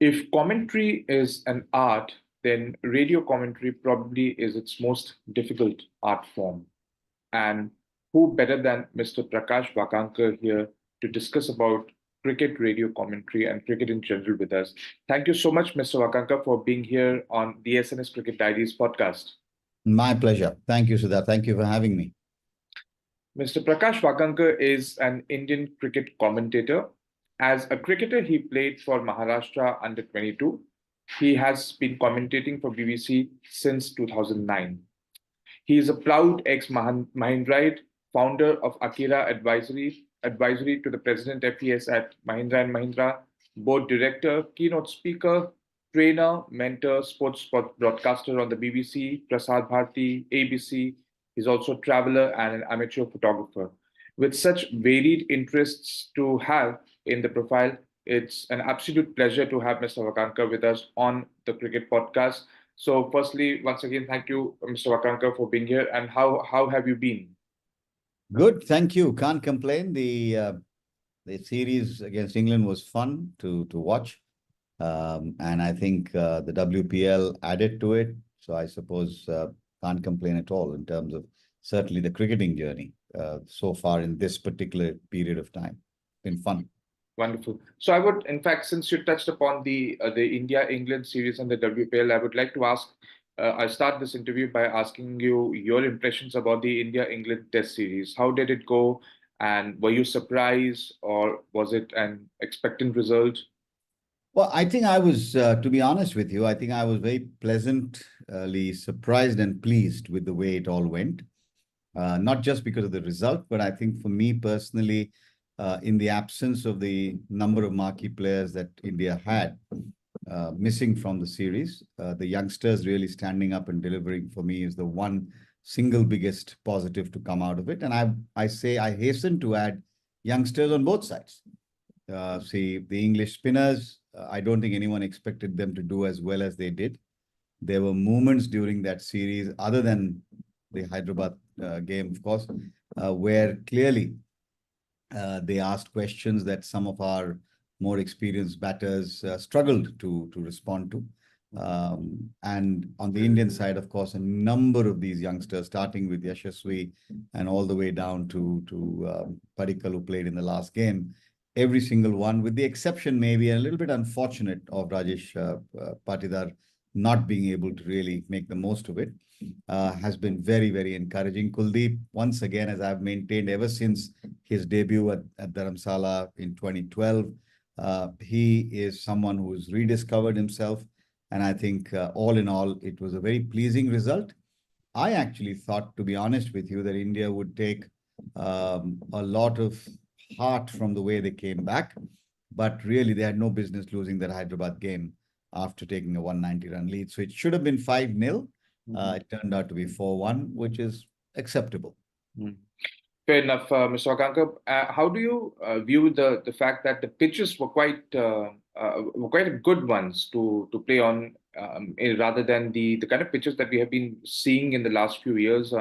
If commentary is an art, then radio commentary probably is its most difficult art form. And who better than Mr. Prakash Wakankar here to discuss about cricket radio commentary and cricket in general with us. Thank you so much, Mr. Wakankar, for being here on the SNS Cricket Diaries podcast. My pleasure. Thank you, Sudha. Thank you for having me. Mr. Prakash Wakankar is an Indian cricket commentator. As a cricketer, he played for Maharashtra U-22. He has been commentating for BBC since 2009. He is a proud ex-Mahindraite, founder of Akira Advisory to the President FES at Mahindra & Mahindra, board director, keynote speaker, trainer, mentor, sports broadcaster on the BBC, Prasar Bharati, ABC. He's also a traveler and an amateur photographer. With such varied interests to have in the profile, it's an absolute pleasure to have Mr. Wakankar with us on the Cricket Podcast. So, firstly, once again, thank you, Mr. Wakankar, for being here. And how have you been? Good, thank you. Can't complain. The series against England was fun to watch, and I think the WPL added to it. So I suppose can't complain at all in terms of certainly the cricketing journey so far in this particular period of time. Been fun. Wonderful. So I would, in fact, since you touched upon the India-England series and the WPL, I would like to ask. I'll start this interview by asking you your impressions about the India-England Test series. How did it go, and were you surprised, or was it an expectant result? Well, I think I was, to be honest with you, I think I was very pleasantly surprised and pleased with the way it all went. Not just because of the result, but I think for me personally, in the absence of the number of marquee players that India had missing from the series, the youngsters really standing up and delivering for me is the one single biggest positive to come out of it. And I hasten to add youngsters on both sides. See, the English spinners, I don't think anyone expected them to do as well as they did. There were moments during that series, other than the Hyderabad game, of course, where clearly they asked questions that some of our more experienced batters struggled to respond to. And on the Indian side, of course, a number of these youngsters, starting with Yashasvi and all the way down to Padikkal, who played in the last game, every single one, with the exception maybe a little bit unfortunate of Rajesh Patidar not being able to really make the most of it, has been very, very encouraging. Kuldeep, once again, as I've maintained ever since his debut at Dharamsala in 2012, he is someone who's rediscovered himself. And I think all in all, it was a very pleasing result. I actually thought, to be honest with you, that India would take a lot of heart from the way they came back. But really, they had no business losing that Hyderabad game after taking a 190-run lead. So it should have been 5-0. It turned out to be 4-1, which is acceptable. Fair enough, Mr. Wakankar. How do you view the fact that the pitches were quite good ones to play on, rather than the kind of pitches that we have been seeing in the last few years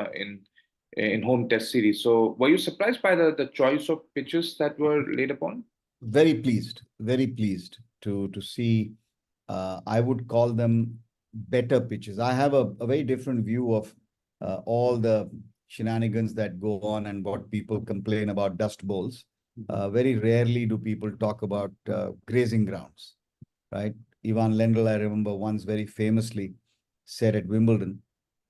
in home Test series? So, were you surprised by the choice of pitches that were laid upon? Very pleased to see. I would call them better pitches. I have a very different view of all the shenanigans that go on and what people complain about dust bowls. Very rarely do people talk about grazing grounds, right? Ivan Lendl, I remember once very famously said at Wimbledon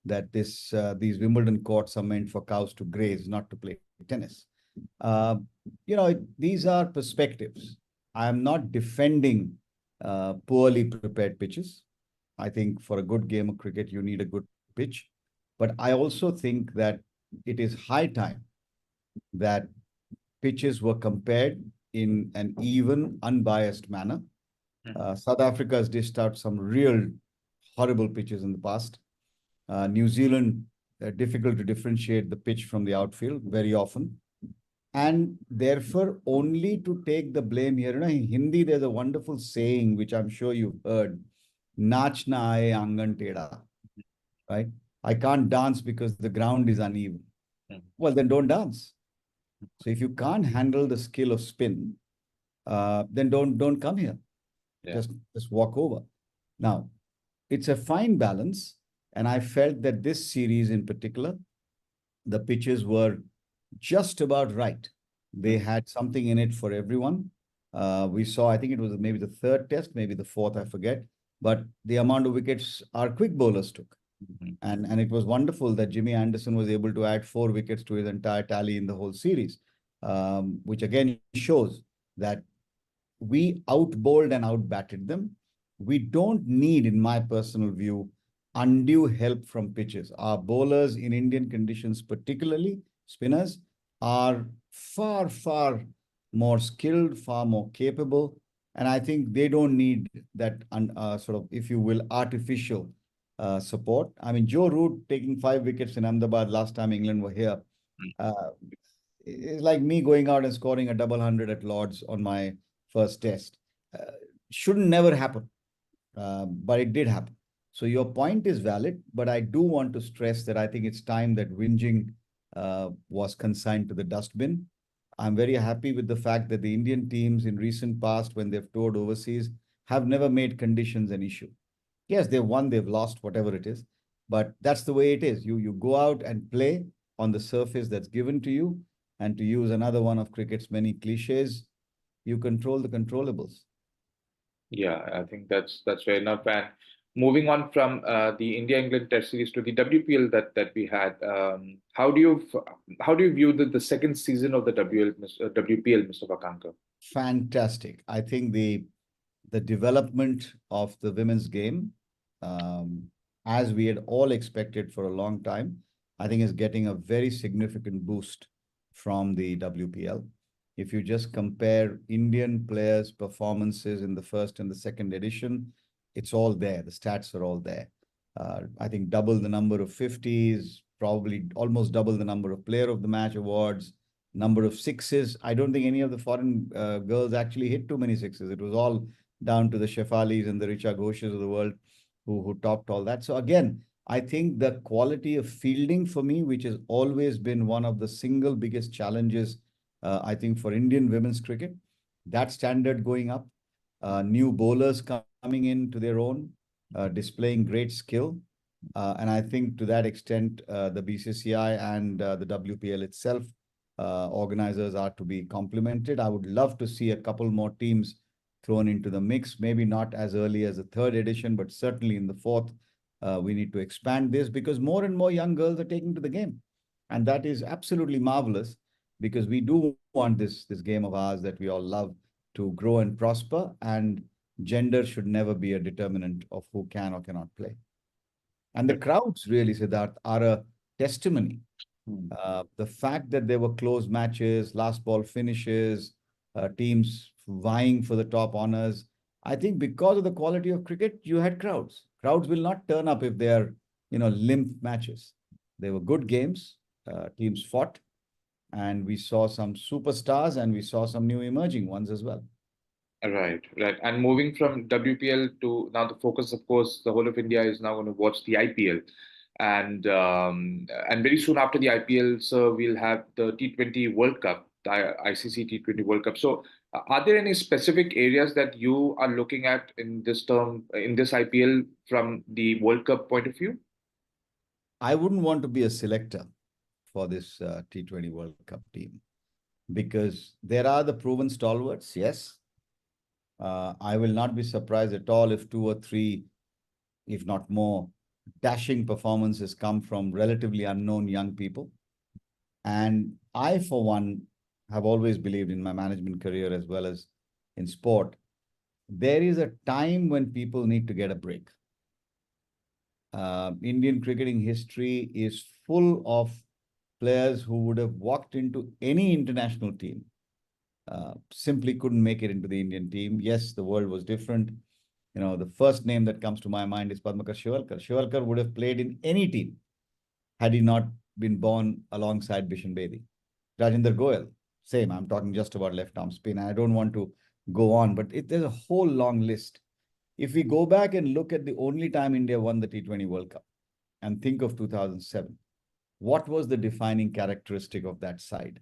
that these Wimbledon courts are meant for cows to graze, not to play tennis. These are perspectives. I am not defending poorly prepared pitches. I think for a good game of cricket, you need a good pitch. But I also think that it is high time that pitches were compared in an even, unbiased manner. South Africa has dished out some real horrible pitches in the past. New Zealand, difficult to differentiate the pitch from the outfield very often. And therefore, only to take the blame here. In Hindi, there's a wonderful saying, which I'm sure you've heard, Nach na aaye angan teda, right? I can't dance because the ground is uneven. Well, then don't dance. So if you can't handle the skill of spin, then don't come here. Yeah. Just walk over. Now, it's a fine balance, and I felt that this series in particular, the pitches were just about right. They had something in it for everyone. We saw, I think it was maybe the third test, maybe the fourth, I forget. But the amount of wickets our quick bowlers took. Mhm. And it was wonderful that Jimmy Anderson was able to add 4 wickets to his entire tally in the whole series, which again shows that we outbowled and outbatted them. We don't need, in my personal view, undue help from pitches. Our bowlers in Indian conditions, particularly spinners, are far, far more skilled, far more capable. And I think they don't need that sort of, if you will, artificial support. I mean, Joe Root taking 5 wickets in Ahmedabad last time England were here. Uh, it's like me going out and scoring a double hundred at Lord's on my first test. Uh, shouldn't never happen, but it did happen. So your point is valid, but I do want to stress that I think it's time that whinging was consigned to the dustbin. I'm very happy with the fact that the Indian teams in recent past, when they've toured overseas, have never made conditions an issue. Yes, they've won, they've lost, whatever it is, but that's the way it is. You go out and play on the surface that's given to you, and to use another one of cricket's many cliches, you control the controllables. Yeah, I think that's fair enough. And moving on from the India-England Test series to the WPL that we had, how do you view the second season of the WPL, Mr. Wakankar? Fantastic. I think the development of the women's game, um, as we had all expected for a long time, I think is getting a very significant boost from the WPL. If you just compare Indian players' performances in the first and the second edition, it's all there. The stats are all there. I think double the number of 50s, probably almost double the number of Player of the Match awards, number of sixes. I don't think any of the foreign girls actually hit too many sixes. It was all down to the Shefalis and the Richa Ghoshes of the world who topped all that. So again, I think the quality of fielding for me, which has always been one of the single biggest challenges, I think for Indian women's cricket, that standard going up, new bowlers coming into their own, displaying great skill. And I think to that extent, the BCCI and the WPL itself, organizers are to be complimented. I would love to see a couple more teams thrown into the mix, maybe not as early as the third edition, but certainly in the fourth. We need to expand this because more and more young girls are taking to the game. And that is absolutely marvelous because we do want this game of ours that we all love to grow and prosper. And gender should never be a determinant of who can or cannot play. And the crowds really, Siddharth, are a testimony. The fact that there were close matches, last ball finishes, teams vying for the top honors. I think because of the quality of cricket, you had crowds. Crowds will not turn up if they are, limp matches. They were good games. Teams fought, and we saw some superstars, and we saw some new emerging ones as well. Right, right. And moving from WPL to now the focus, of course, the whole of India is now going to watch the IPL. And very soon after the IPL, so we'll have the T20 World Cup, the ICC T20 World Cup. So are there any specific areas that you are looking at in this term, in this IPL from the World Cup point of view? I wouldn't want to be a selector for this T20 World Cup team because there are the proven stalwarts, yes. I will not be surprised at all if 2 or 3, if not more, dashing performances come from relatively unknown young people. And I, for one, have always believed in my management career as well as in sport. There is a time when people need to get a break. Indian cricketing history is full of players who would have walked into any international team, simply couldn't make it into the Indian team. Yes, the world was different. The first name that comes to my mind is Padmakar Shivalkar. Shivalkar would have played in any team had he not been born alongside Bishan Bedi. Rajinder Goyal, same. I'm talking just about left arm spin. I don't want to go on, but there's a whole long list. If we go back and look at the only time India won the T20 World Cup and think of 2007, what was the defining characteristic of that side?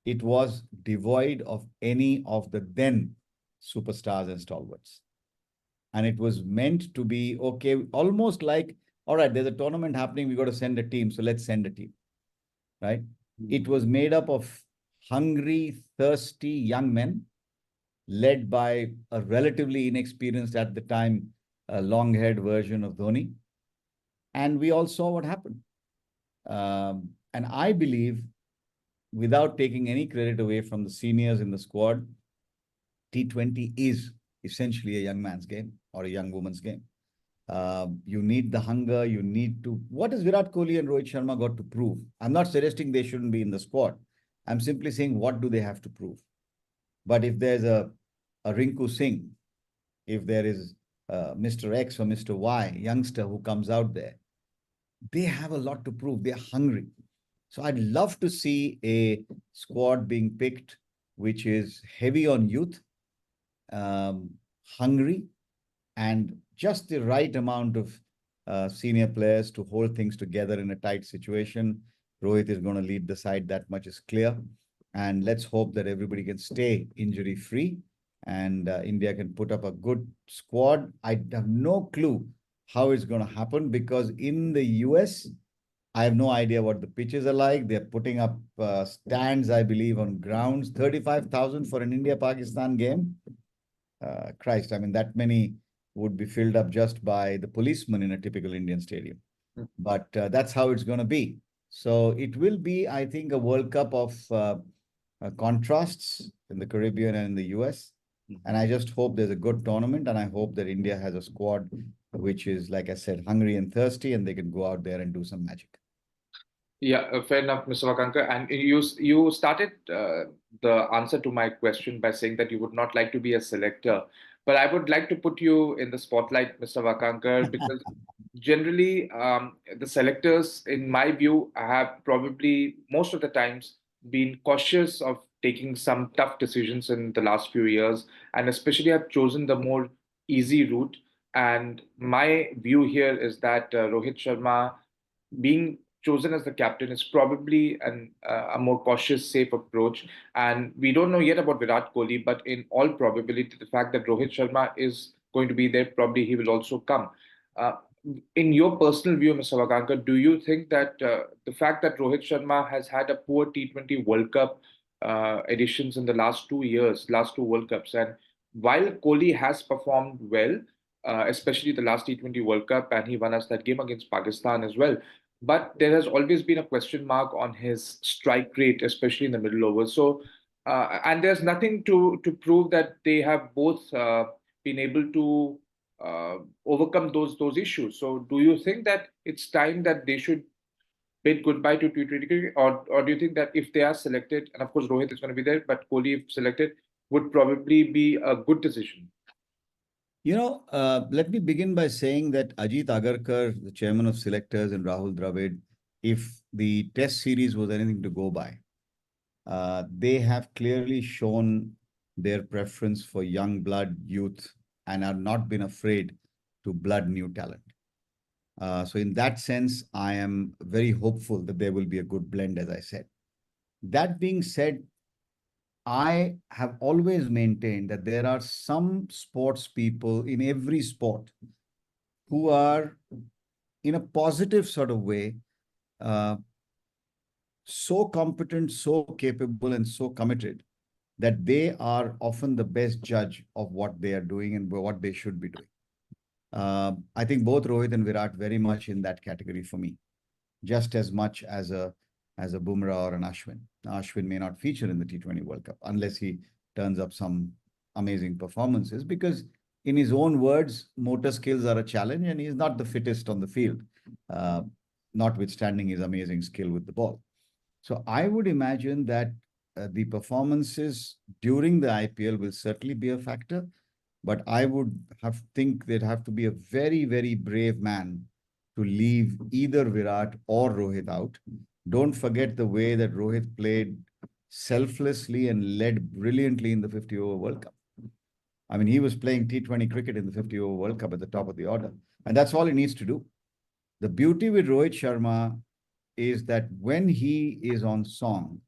It was devoid of any of the then superstars and stalwarts. And it was meant to be, okay, almost like, all right, there's a tournament happening, we got to send a team, so let's send a team, right? It was made up of hungry, thirsty young men led by a relatively inexperienced at the time, long-haired version of Dhoni. And we all saw what happened. And I believe, without taking any credit away from the seniors in the squad, T20 is essentially a young man's game or a young woman's game. You need the hunger, you need to... What has Virat Kohli and Rohit Sharma got to prove? I'm not suggesting they shouldn't be in the squad. I'm simply saying, what do they have to prove? But if there's a Rinku Singh, if there is Mr. X or Mr. Y, youngster who comes out there, they have a lot to prove. They're hungry. So I'd love to see a squad being picked which is heavy on youth, hungry, and just the right amount of senior players to hold things together in a tight situation. Rohit is going to lead the side, that much is clear. And let's hope that everybody can stay injury-free and India can put up a good squad. I have no clue how it's going to happen, because in the US, I have no idea what the pitches are like. They're putting up stands, I believe, on grounds. 35,000 for an India-Pakistan game. Christ, I mean, that many would be filled up just by the policemen in a typical Indian stadium. But that's how it's going to be. So it will be, I think, a World Cup of contrasts in the Caribbean and in the US. And I just hope there's a good tournament, and I hope that India has a squad which is, like I said, hungry and thirsty, and they can go out there and do some magic. Yeah, fair enough, Mr. Wakankar. And you started the answer to my question by saying that you would not like to be a selector. But I would like to put you in the spotlight, Mr. Wakankar, because generally the selectors, in my view, have probably most of the times been cautious of taking some tough decisions in the last few years, and especially have chosen the more easy route. And my view here is that Rohit Sharma being chosen as the captain is probably a more cautious, safe approach. And we don't know yet about Virat Kohli, but in all probability, the fact that Rohit Sharma is going to be there, probably he will also come. Uh, in your personal view, Mr. Wakankar, do you think that the fact that Rohit Sharma has had a poor T20 World Cup editions in the last 2 years, last two World Cups, and while Kohli has performed well, especially the last T20 World Cup, and he won us that game against Pakistan as well, but there has always been a question mark on his strike rate, especially in the middle overs. So, and there's nothing to prove that they have both been able to overcome those issues. So, do you think that it's time that they should bid goodbye to T20 cricket, or do you think that if they are selected, and of course Rohit is going to be there, but Kohli if selected would probably be a good decision? Let me begin by saying that Ajit Agarkar, the chairman of selectors, and Rahul Dravid, if the test series was anything to go by, they have clearly shown their preference for young blood, youth, and have not been afraid to blood new talent. So in that sense, I am very hopeful that there will be a good blend, as I said. That being said, I have always maintained that there are some sports people in every sport who are, in a positive sort of way, so competent, so capable, and so committed that they are often the best judge of what they are doing and what they should be doing. I think both Rohit and Virat very much in that category for me, just as much as a Bumrah or an Ashwin. Now, Ashwin may not feature in the T20 World Cup unless he turns up some amazing performances, because in his own words, motor skills are a challenge and he's not the fittest on the field, notwithstanding his amazing skill with the ball. So I would imagine that the performances during the IPL will certainly be a factor, but I would think they'd have to be a very, very brave man to leave either Virat or Rohit out. Don't forget the way that Rohit played selflessly and led brilliantly in the 50-over World Cup. I mean, he was playing T20 cricket in the 50-over World Cup at the top of the order, and that's all he needs to do. The beauty with Rohit Sharma is that when he is on song,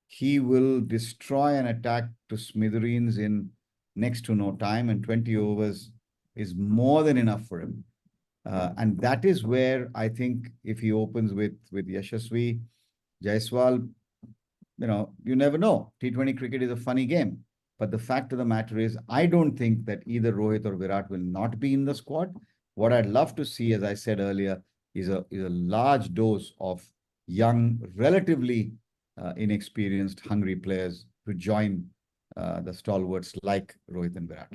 he will destroy an attack to smithereens in next to no time, and 20 overs is more than enough for him. And that is where I think if he opens with Yashasvi, Jaiswal, you never know. T20 cricket is a funny game. But the fact of the matter is, I don't think that either Rohit or Virat will not be in the squad. What I'd love to see, as I said earlier, is a large dose of young, relatively inexperienced, hungry players to join the stalwarts like Rohit and Virat.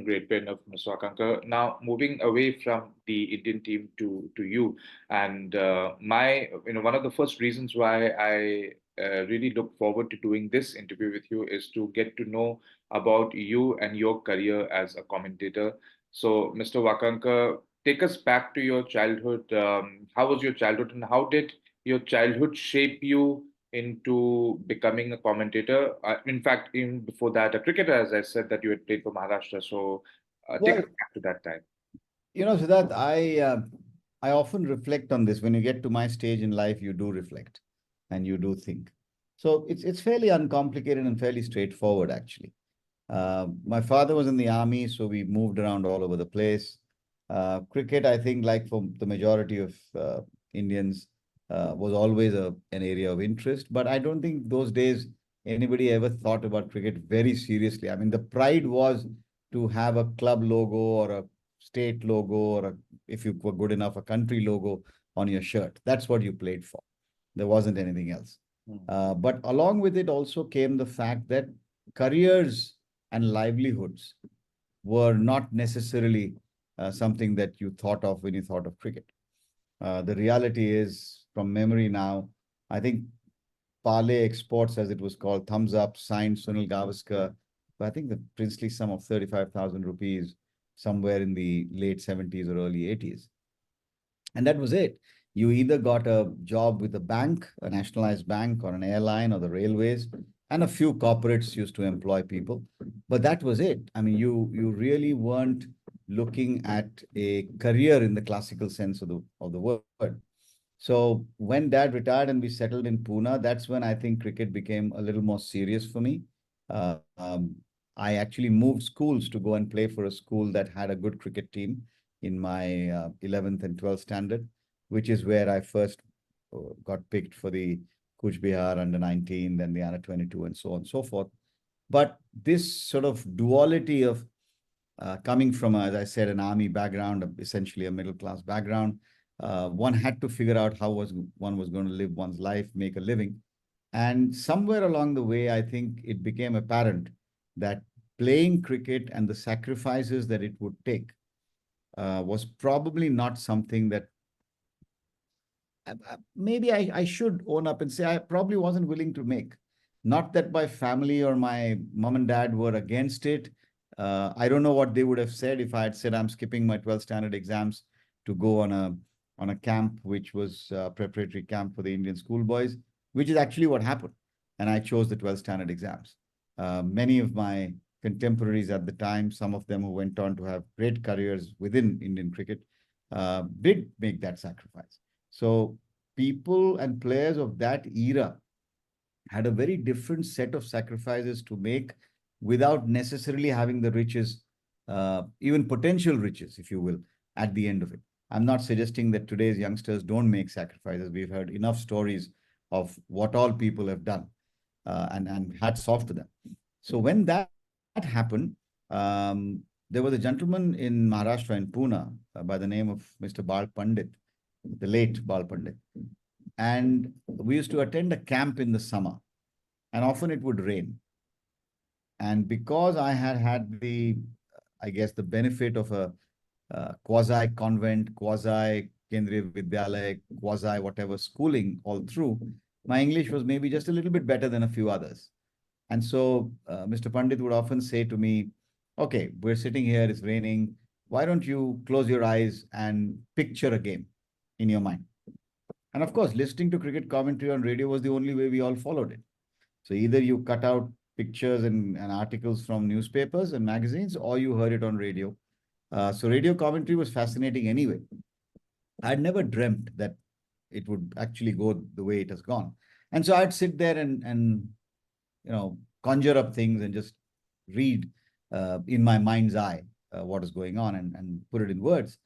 Great point of Mr. Wakankar. Now, moving away from the Indian team to you, and one of the first reasons why I really look forward to doing this interview with you is to get to know about you and your career as a commentator. So, Mr. Wakankar, take us back to your childhood. How was your childhood, and how did your childhood shape you into becoming a commentator? In fact, even before that, a cricketer, as I said, that you had played for Maharashtra. So take Well, us back to that time. Siddharth, I often reflect on this. When you get to my stage in life, you do reflect and you do think. So it's fairly uncomplicated and fairly straightforward, actually. My father was in the army, so we moved around all over the place. Cricket, I think, like for the majority of Indians, was always an area of interest. But I don't think those days anybody ever thought about cricket very seriously. I mean, the pride was to have a club logo or a state logo or, if you were good enough, a country logo on your shirt. That's what you played for. There wasn't anything else. But along with it also came the fact that careers and livelihoods were not necessarily something that you thought of when you thought of cricket. The reality is, from memory now, I think Parlay Exports, as it was called, Thumbs Up, signed Sunil Gavaskar, I think the princely sum of 35,000 rupees somewhere in the late 70s or early 80s. And that was it. You either got a job with a bank, a nationalized bank, or an airline, or the railways, and a few corporates used to employ people. But that was it. I mean, you really weren't looking at a career in the classical sense of the word. So when Dad retired and we settled in Pune, that's when I think cricket became a little more serious for me. Uh, um, I actually moved schools to go and play for a school that had a good cricket team in my 11th and 12th standard, which is where I first got picked for the Kuch Bihar under 19, then the under 22, and so on and so forth. But this sort of duality of coming from, as I said, an army background, essentially a middle class background, one had to figure out how one was going to live one's life, make a living. And somewhere along the way, I think it became apparent that playing cricket and the sacrifices that it would take was probably not something that maybe I should own up and say I probably wasn't willing to make. Not that my family or my mom and dad were against it. I don't know what they would have said if I had said I'm skipping my 12th standard exams to go on a camp, which was a preparatory camp for the Indian schoolboys, which is actually what happened. And I chose the 12th standard exams. Many of my contemporaries at the time, some of them who went on to have great careers within Indian cricket, did make that sacrifice. So people and players of that era had a very different set of sacrifices to make without necessarily having the riches, even potential riches, if you will, at the end of it. I'm not suggesting that today's youngsters don't make sacrifices. We've heard enough stories of what all people have done, and hats off to them. So when that happened, there was a gentleman in Maharashtra, in Pune, by the name of Mr. Bal Pandit, the late Bal Pandit. And we used to attend a camp in the summer, and often it would rain. And because I had I guess, the benefit of a quasi-convent, quasi-Kendriya Vidyalaya, quasi-whatever schooling all through, my English was maybe just a little bit better than a few others. And so Mr. Pandit would often say to me, okay, we're sitting here, it's raining. Why don't you close your eyes and picture a game in your mind? And of course, listening to cricket commentary on radio was the only way we all followed it. So either you cut out pictures and articles from newspapers and magazines, or you heard it on radio. So radio commentary was fascinating anyway. I'd never dreamt that it would actually go the way it has gone. And so I'd sit there and conjure up things and just read in my mind's eye what is going on and put it in words.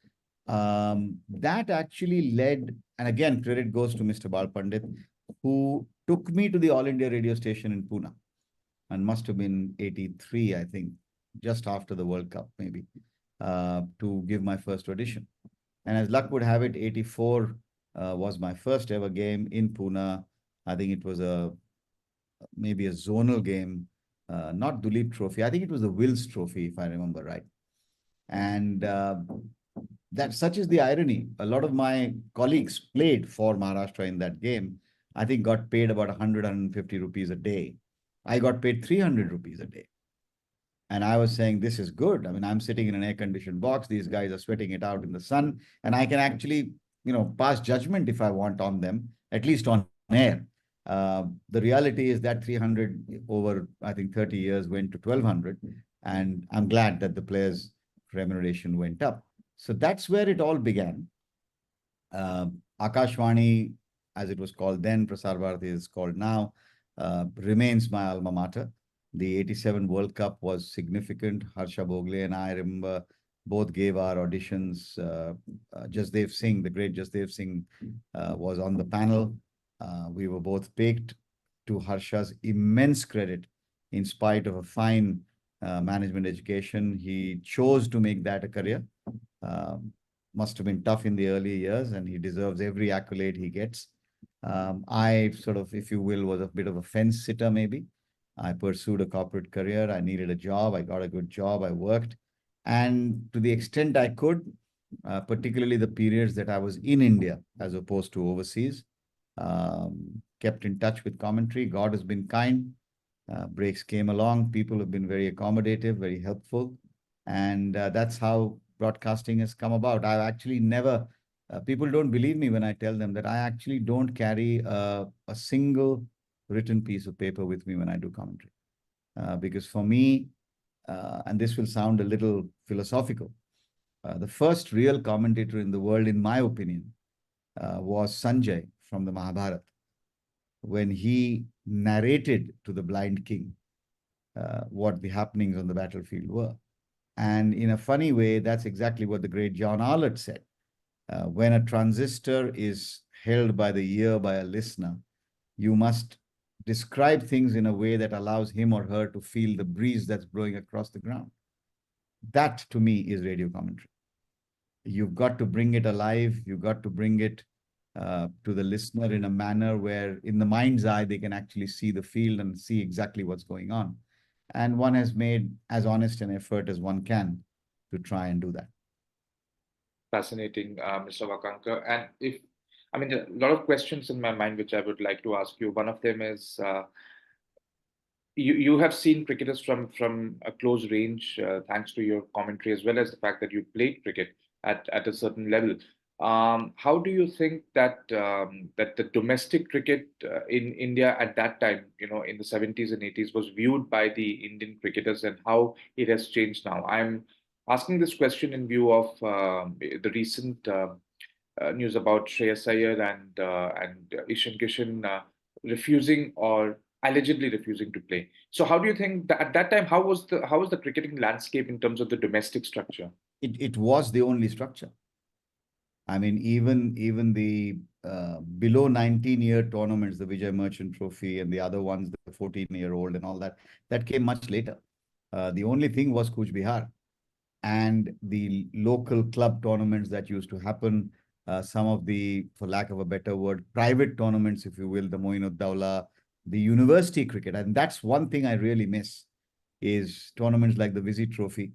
That actually led, and again, credit goes to Mr. Bal Pandit, who took me to the All India radio station in Pune, and must have been 83, I think, just after the World Cup, maybe, to give my first audition. And as luck would have it, 84 was my first ever game in Pune. I think it was maybe a zonal game, not Duleep Trophy. I think it was the Wills Trophy, if I remember right. And that such is the irony. A lot of my colleagues played for Maharashtra in that game. I think got paid about 100, 150 rupees a day. I got paid 300 rupees a day. And I was saying, this is good. I mean, I'm sitting in an air-conditioned box. These guys are sweating it out in the sun. And I can actually, pass judgment if I want on them, at least on air. The reality is that 300 over, I think, 30 years went to 1,200. And I'm glad that the players' remuneration went up. So that's where it all began. Akashvani, as it was called then, Prasar Bharati is called now, remains my alma mater. The 87 World Cup was significant. Harsha Bhogle and I remember both gave our auditions. Jasdev Singh, the great Jasdev Singh, was on the panel. We were both picked, to Harsha's immense credit. In spite of a fine management education, he chose to make that a career. Must have been tough in the early years, and he deserves every accolade he gets. I sort of, if you will, was a bit of a fence sitter maybe. I pursued a corporate career. I needed a job. I got a good job. I worked. And to the extent I could, particularly the periods that I was in India as opposed to overseas, kept in touch with commentary. God has been kind. Breaks came along. People have been very accommodative, very helpful. And that's how broadcasting has come about. I've actually never, people don't believe me when I tell them that I actually don't carry a single written piece of paper with me when I do commentary. Because for me, and this will sound a little philosophical, the first real commentator in the world, in my opinion, was Sanjay from the Mahabharata, when he narrated to the blind king what the happenings on the battlefield were. And in a funny way, that's exactly what the great John Arlott said. When a transistor is held by the ear by a listener, you must describe things in a way that allows him or her to feel the breeze that's blowing across the ground. That, to me, is radio commentary. You've got to bring it alive. You've got to bring it to the listener in a manner where, in the mind's eye, they can actually see the field and see exactly what's going on. And one has made as honest an effort as one can to try and do that. Fascinating, Mr. Wakankar. And a lot of questions in my mind which I would like to ask you. One of them is, you have seen cricketers from a close range, thanks to your commentary, as well as the fact that you played cricket at a certain level. How do you think that that the domestic cricket in India at that time, in the 70s and 80s, was viewed by the Indian cricketers, and how it has changed now? I'm asking this question in view of the recent news about Shreyas Iyer and Ishan Kishan refusing, or allegedly refusing, to play. So how do you think that at that time, how was the cricketing landscape in terms of the domestic structure? It was the only structure. I mean, even the below 19-year tournaments, the Vijay Merchant Trophy and the other ones, the 14-year-old and all that came much later. The only thing was Kuch Bihar and the local club tournaments that used to happen. Some of the, for lack of a better word, private tournaments, if you will, the Moeen-ud-Dawla, the university cricket. And that's one thing I really miss, is tournaments like the Visi Trophy,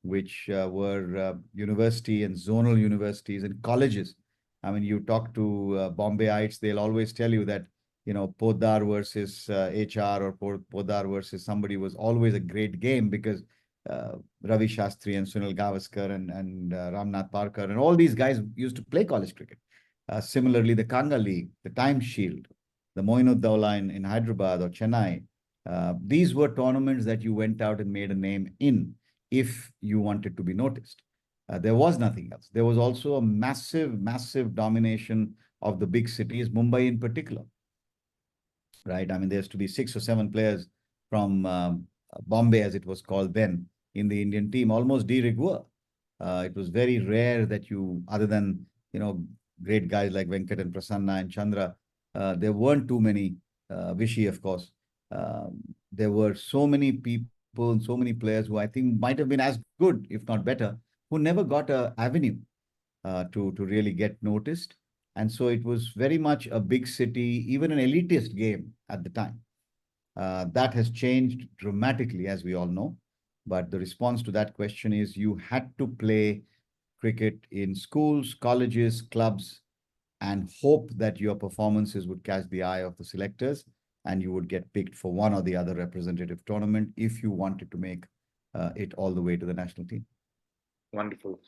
which were university and zonal universities and colleges. I mean, you talk to Bombayites, they'll always tell you that, Podar versus HR or Podar versus somebody was always a great game, because Ravi Shastri and Sunil Gavaskar and Ramnath Parkar and all these guys used to play college cricket. Similarly, the Kanga League, the Time Shield, the Moeen-ud-Dawla in Hyderabad or Chennai. These were tournaments that you went out and made a name in, if you wanted to be noticed. There was nothing else. There was also a massive, massive domination of the big cities, Mumbai in particular. Right? I mean, there used to be 6 or 7 players from Bombay, as it was called then, in the Indian team, almost de rigueur. It was very rare that other than, great guys like Venkat and Prasanna and Chandra, there weren't too many, Vishy, of course. There were so many people and so many players who I think might have been as good, if not better, who never got a avenue to really get noticed. And so it was very much a big city, even an elitist game at the time. That has changed dramatically, as we all know. But the response to that question is you had to play cricket in schools, colleges, clubs, and hope that your performances would catch the eye of the selectors and you would get picked for one or the other representative tournament if you wanted to make it all the way to the national team. Wonderful.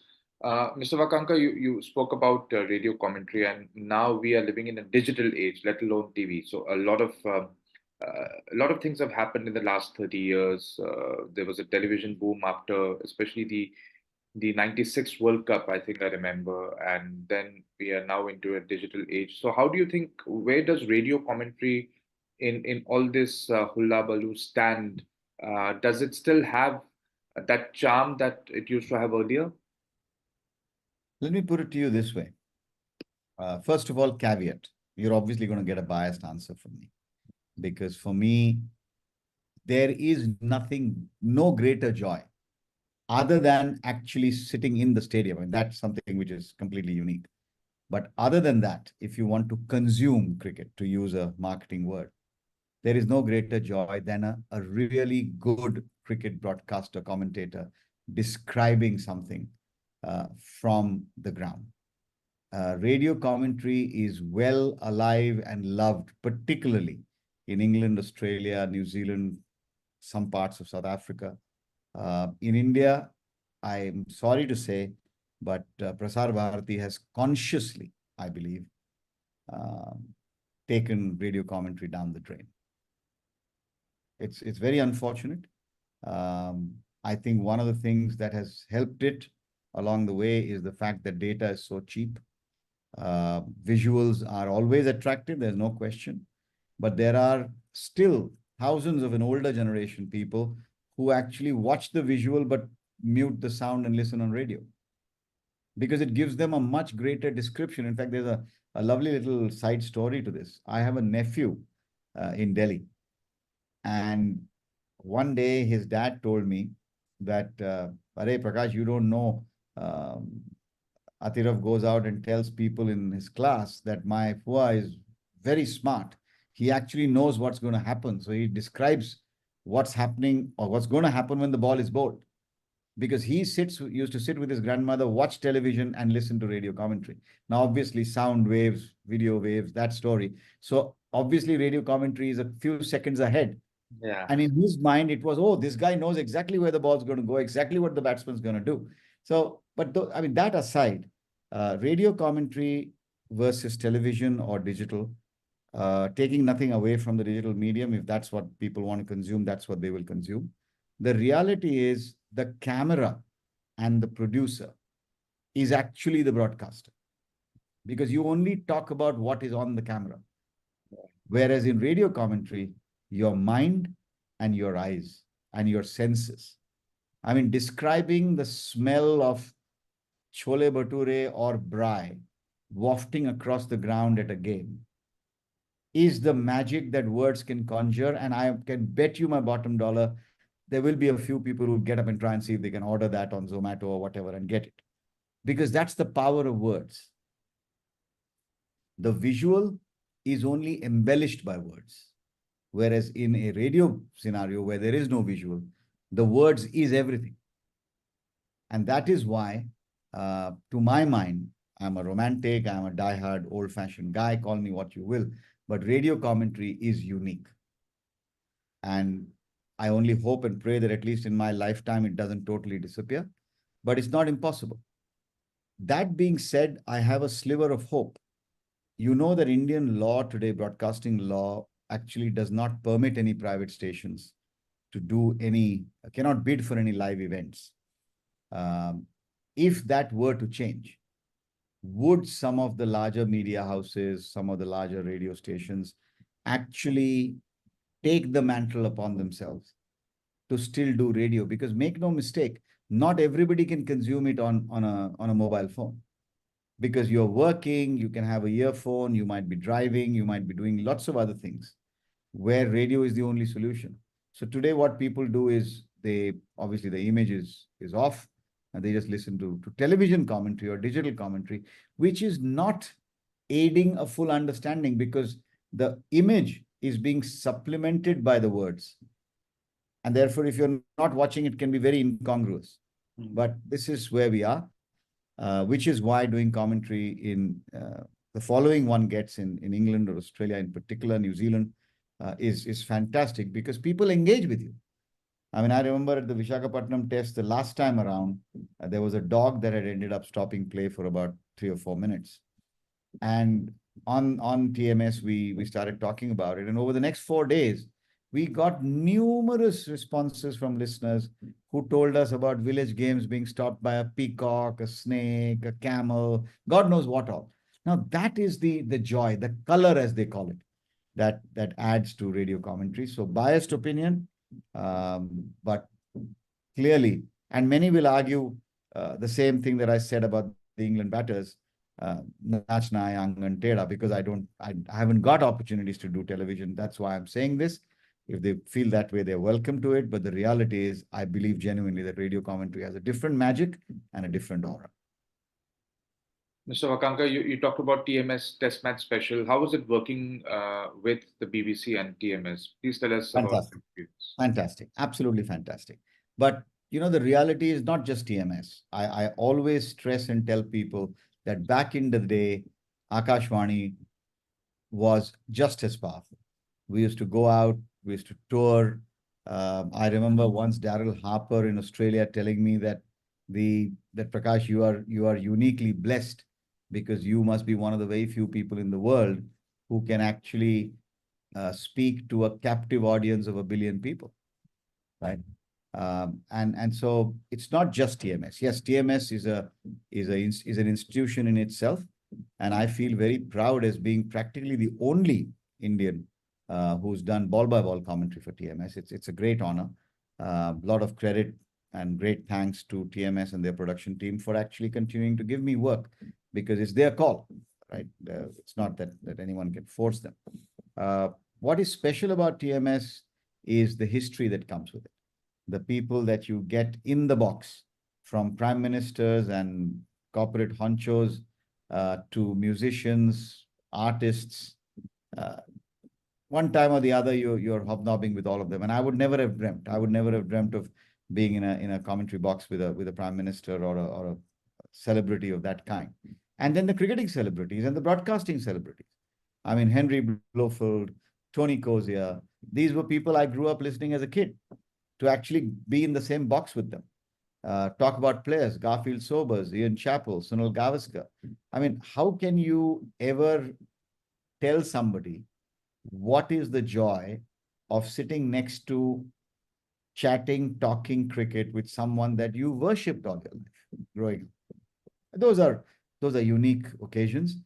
Mr. Wakankar, you spoke about radio commentary, and now we are living in a digital age, let alone TV. So a lot of things have happened in the last 30 years. There was a television boom after, especially the 96 World Cup, I think I remember, and then we are now into a digital age. So how do you think, where does radio commentary in all this hullabaloo stand? Does it still have that charm that it used to have earlier? Let me put it to you this way. First of all, caveat. You're obviously going to get a biased answer from me. Because for me, there is no greater joy other than actually sitting in the stadium. And that's something which is completely unique. But other than that, if you want to consume cricket, to use a marketing word, there is no greater joy than a really good cricket broadcaster, commentator, describing something from the ground. Radio commentary is well alive and loved, particularly in England, Australia, New Zealand, some parts of South Africa. In India, I'm sorry to say, but Prasar Bharati has consciously, I believe, taken radio commentary down the drain. It's very unfortunate. I think one of the things that has helped it along the way is the fact that data is so cheap. Visuals are always attractive, there's no question. But there are still thousands of an older generation people who actually watch the visual but mute the sound and listen on radio. Because it gives them a much greater description. In fact, there's a lovely little side story to this. I have a nephew in Delhi. And one day his dad told me that, Arey Prakash, you don't know, Atirav goes out and tells people in his class that my Fua is very smart. He actually knows what's going to happen. So he describes what's happening or what's going to happen when the ball is bowled. Because he used to sit with his grandmother, watch television and listen to radio commentary. Now, obviously, sound waves, video waves, that story. So obviously, radio commentary is a few seconds ahead. Yeah. And in his mind, it was, oh, this guy knows exactly where the ball's going to go, exactly what the batsman's going to do. So, but I mean, that aside, radio commentary versus television or digital, taking nothing away from the digital medium, if that's what people want to consume, that's what they will consume. The reality is the camera and the producer is actually the broadcaster, because you only talk about what is on the camera. Whereas in radio commentary, your mind and your eyes and your senses. I mean, describing the smell of chole bhature or braai wafting across the ground at a game is the magic that words can conjure. And I can bet you my bottom dollar, there will be a few people who get up and try and see if they can order that on Zomato or whatever and get it. Because that's the power of words. The visual is only embellished by words. Whereas in a radio scenario where there is no visual, the words is everything. And that is why, to my mind, I'm a romantic, I'm a diehard, old-fashioned guy, call me what you will, but radio commentary is unique. And I only hope and pray that at least in my lifetime, it doesn't totally disappear, but it's not impossible. That being said, I have a sliver of hope. You know that Indian law today, broadcasting law, actually does not permit any private stations to do cannot bid for any live events. If that were to change, would some of the larger media houses, some of the larger radio stations actually take the mantle upon themselves to still do radio, because make no mistake, not everybody can consume it on a mobile phone, because you're working, you can have a earphone, you might be driving, you might be doing lots of other things where radio is the only solution. So today what people do is they obviously the image is off and they just listen to television commentary or digital commentary, which is not aiding a full understanding because the image is being supplemented by the words. And therefore, if you're not watching, it can be very incongruous. But this is where we are, which is why doing commentary in the following one gets in England or Australia, in particular, New Zealand, is fantastic because people engage with you. I mean, I remember at the Visakhapatnam test, the last time around, there was a dog that had ended up stopping play for about 3 or 4 minutes. And on TMS, we started talking about it. And over the next 4 days, we got numerous responses from listeners who told us about village games being stopped by a peacock, a snake, a camel, God knows what all. Now, that is the joy, the color, as they call it, that adds to radio commentary. So biased opinion, but clearly, and many will argue the same thing that I said about the England batters, Nachna Angan Teda, because I haven't got opportunities to do television. That's why I'm saying this. If they feel that way, they're welcome to it. But the reality is, I believe genuinely that radio commentary has a different magic and a different aura. Mr. Wakankar, you talked about TMS Test Match Special. How was it working with the BBC and TMS? Please tell us about Fantastic. Fantastic. Absolutely fantastic. But, you know, the reality is not just TMS. I always stress and tell people that back in the day, Akashvani was just as powerful. We used to go out, we used to tour. I remember once Daryl Harper in Australia telling me that Prakash, you are uniquely blessed because you must be one of the very few people in the world who can actually speak to a captive audience of 1 billion people, right? And so it's not just TMS. Yes, TMS is an institution in itself, and I feel very proud as being practically the only Indian who's done ball-by-ball commentary for TMS. It's a great honor. A lot of credit and great thanks to TMS and their production team for actually continuing to give me work because it's their call, right? It's not that anyone can force them. What is special about TMS is the history that comes with it. The people that you get in the box, from prime ministers and corporate honchos to musicians, artists. One time or the other, you're hobnobbing with all of them. And I would never have dreamt of being in a commentary box with a prime minister or a celebrity of that kind. And then the cricketing celebrities and the broadcasting celebrities. I mean, Henry Blofeld, Tony Cozier, these were people I grew up listening as a kid, to actually be in the same box with them. Talk about players, Garfield Sobers, Ian Chappell, Sunil Gavaskar. I mean, how can you ever tell somebody what is the joy of sitting next to chatting, talking cricket with someone that you worshipped all your life growing up? Those are unique occasions.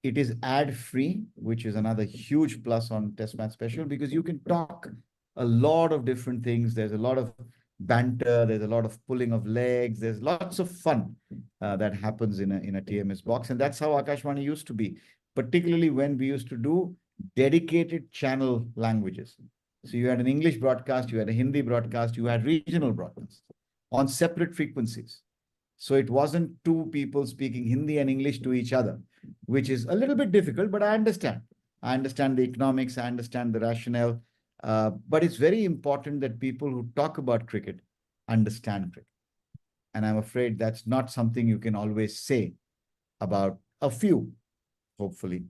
It is ad-free, which is another huge plus on Test Match Special, because you can talk a lot of different things. There's a lot of banter. There's a lot of pulling of legs. There's lots of fun that happens in a TMS box. And that's how Akashvani used to be, particularly when we used to do dedicated channel languages. So you had an English broadcast, you had a Hindi broadcast, you had regional broadcasts on separate frequencies. So it wasn't two people speaking Hindi and English to each other, which is a little bit difficult, but I understand. I understand the economics, I understand the rationale. But it's very important that people who talk about cricket understand cricket. And I'm afraid that's not something you can always say about a few, hopefully,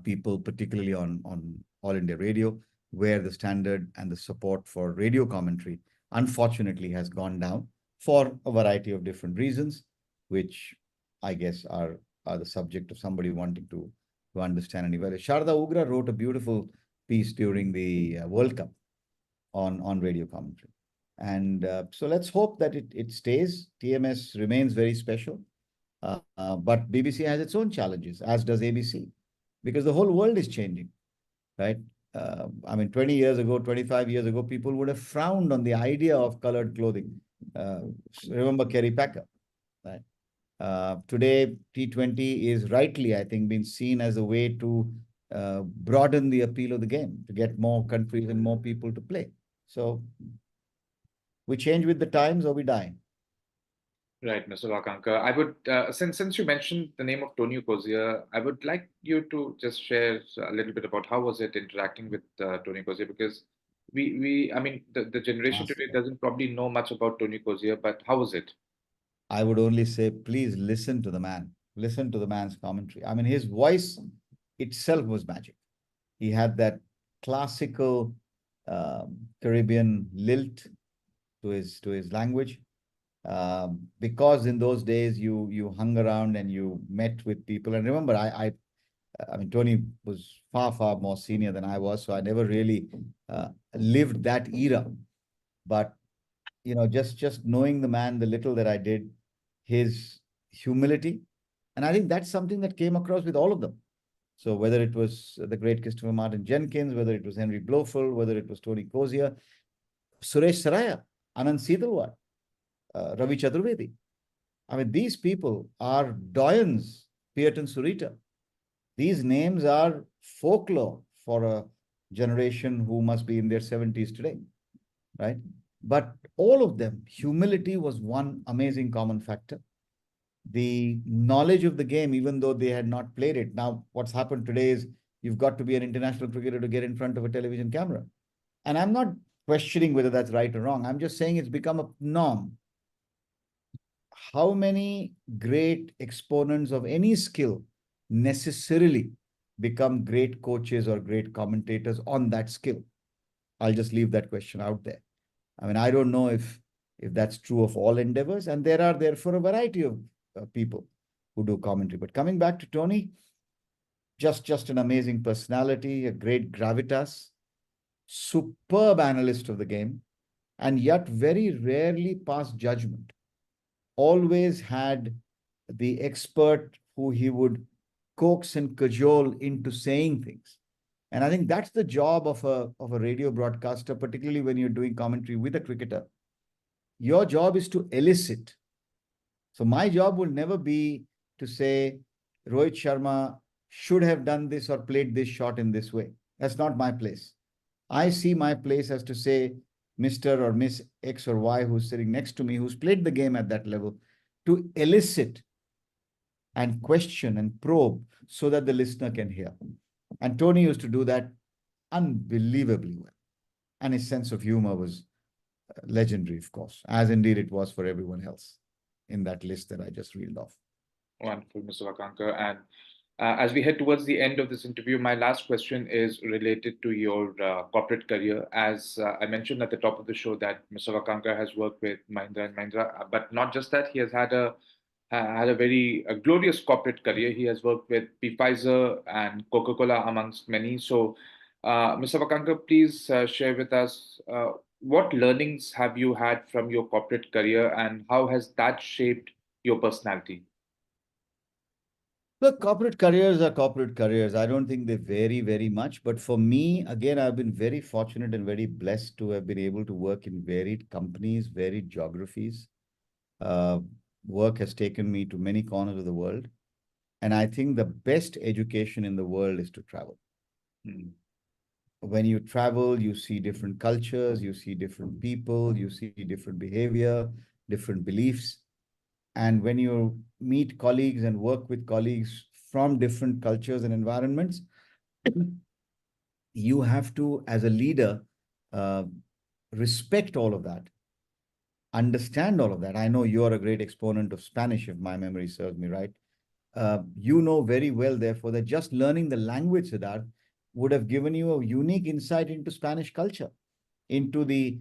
people, particularly on All India Radio, where the standard and the support for radio commentary, unfortunately, has gone down for a variety of different reasons, which I guess are the subject of somebody wanting to understand anyway. Sharda Ugra wrote a beautiful piece during the World Cup on radio commentary. And so let's hope that it stays. TMS remains very special. But BBC has its own challenges, as does ABC, because the whole world is changing, right? I mean, 20 years ago, 25 years ago, people would have frowned on the idea of colored clothing. Uh, remember Kerry Packer, right? Today, T20 is rightly, I think, being seen as a way to broaden the appeal of the game, to get more countries and more people to play. So we change with the times or we die. Right, Mr. Wakankar. I would, since you mentioned the name of Tony Kozia, I would like you to just share a little bit about how was it interacting with Tony Kozia, because I mean, the generation today doesn't probably know much about Tony Kozia, but how was it? I would only say, please listen to the man. Listen to the man's commentary. I mean, his voice itself was magic. He had that classical Caribbean lilt to his language. Because in those days you hung around and you met with people. And remember, I mean, Tony was far more senior than I was, so I never really lived that era. But you know, just knowing the man, the little that I did, his humility, and I think that's something that came across with all of them. So whether it was the great Christopher Martin Jenkins, whether it was Henry Blofeld, whether it was Tony Kozia, Suresh Saraya, Anand Setalwar, Ravi Chaturvedi. I mean, these people are doyens, Pieton Surita. These names are folklore for a generation who must be in their 70s today, right? But all of them, humility was one amazing common factor. The knowledge of the game, even though they had not played it. Now, what's happened today is you've got to be an international cricketer to get in front of a television camera. And I'm not questioning whether that's right or wrong. I'm just saying it's become a norm. How many great exponents of any skill necessarily become great coaches or great commentators on that skill? I'll just leave that question out there. I mean, I don't know if that's true of all endeavors, and there are therefore a variety of people who do commentary. But coming back to Tony, just an amazing personality, a great gravitas, superb analyst of the game, and yet very rarely passed judgment. Always had the expert who he would coax and cajole into saying things. And I think that's the job of a radio broadcaster, particularly when you're doing commentary with a cricketer. Your job is to elicit. So my job will never be to say, Rohit Sharma should have done this or played this shot in this way. That's not my place. I see my place as to say, Mr. or Miss X or Y who's sitting next to me, who's played the game at that level, to elicit and question and probe so that the listener can hear. And Tony used to do that unbelievably well. And his sense of humor was legendary, of course, as indeed it was for everyone else in that list that I just reeled off. Wonderful, Mr. Wakankar. And as we head towards the end of this interview, my last question is related to your corporate career. As I mentioned at the top of the show that Mr. Wakankar has worked with Mahindra and Mahindra, but not just that, he has had a very glorious corporate career. He has worked with Pfizer and Coca-Cola amongst many. So, Mr. Wakankar, please share with us what learnings have you had from your corporate career and how has that shaped your personality? Look, corporate careers are corporate careers. I don't think they vary very much. But for me, again, I've been very fortunate and very blessed to have been able to work in varied companies, varied geographies. Work has taken me to many corners of the world. And I think the best education in the world is to travel. Mm. When you travel, you see different cultures, you see different people, you see different behavior, different beliefs. And when you meet colleagues and work with colleagues from different cultures and environments, you have to, as a leader, respect all of that, understand all of that. I know you're a great exponent of Spanish, if my memory serves me right. You know very well, therefore, that just learning the language, Siddharth, would have given you a unique insight into Spanish culture, into the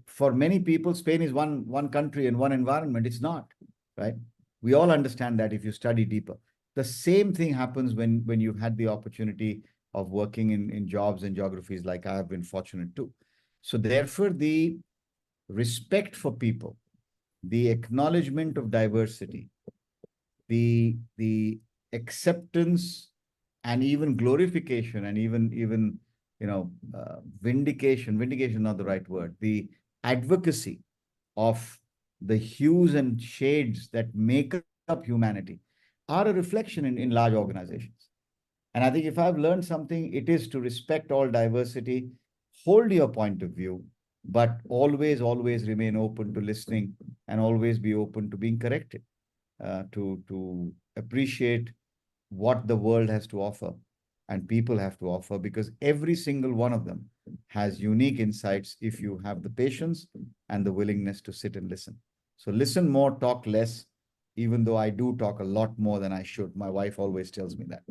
for many people, Spain is one country and one environment. It's not, right? We all understand that if you study deeper. The same thing happens when you've had the opportunity of working in jobs and geographies like I have been fortunate to. So therefore, the respect for people, the acknowledgement of diversity, the acceptance and even glorification and even vindication, not the right word, the advocacy of the hues and shades that make up humanity are a reflection in large organizations. And I think if I've learned something, it is to respect all diversity, hold your point of view, but always remain open to listening and always be open to being corrected, to appreciate what the world has to offer and people have to offer, because every single one of them has unique insights if you have the patience and the willingness to sit and listen. So listen more, talk less, even though I do talk a lot more than I should. My wife always tells me that.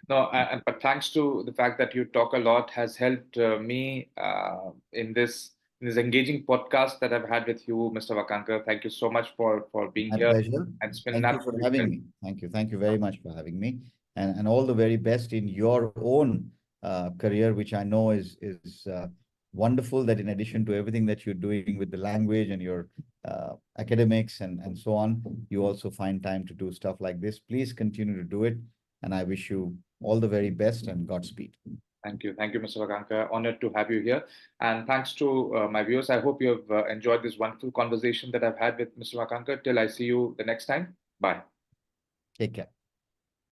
No, but thanks to the fact that you talk a lot has helped me in this engaging podcast that I've had with you, Mr. Wakankar. Thank you so much for being My here. pleasure. And it's been an Thank you for absolute having pleasure. me. Thank you. Thank you very much for having me. And all the very best in your own career, which I know is wonderful, that in addition to everything that you're doing with the language and your academics and so on, you also find time to do stuff like this. Please continue to do it. And I wish you all the very best and Godspeed. Thank you. Thank you, Mr. Wakankar. Honored to have you here. And thanks to my viewers. I hope you have enjoyed this wonderful conversation that I've had with Mr. Wakankar. Till I see you the next time. Bye. Take care.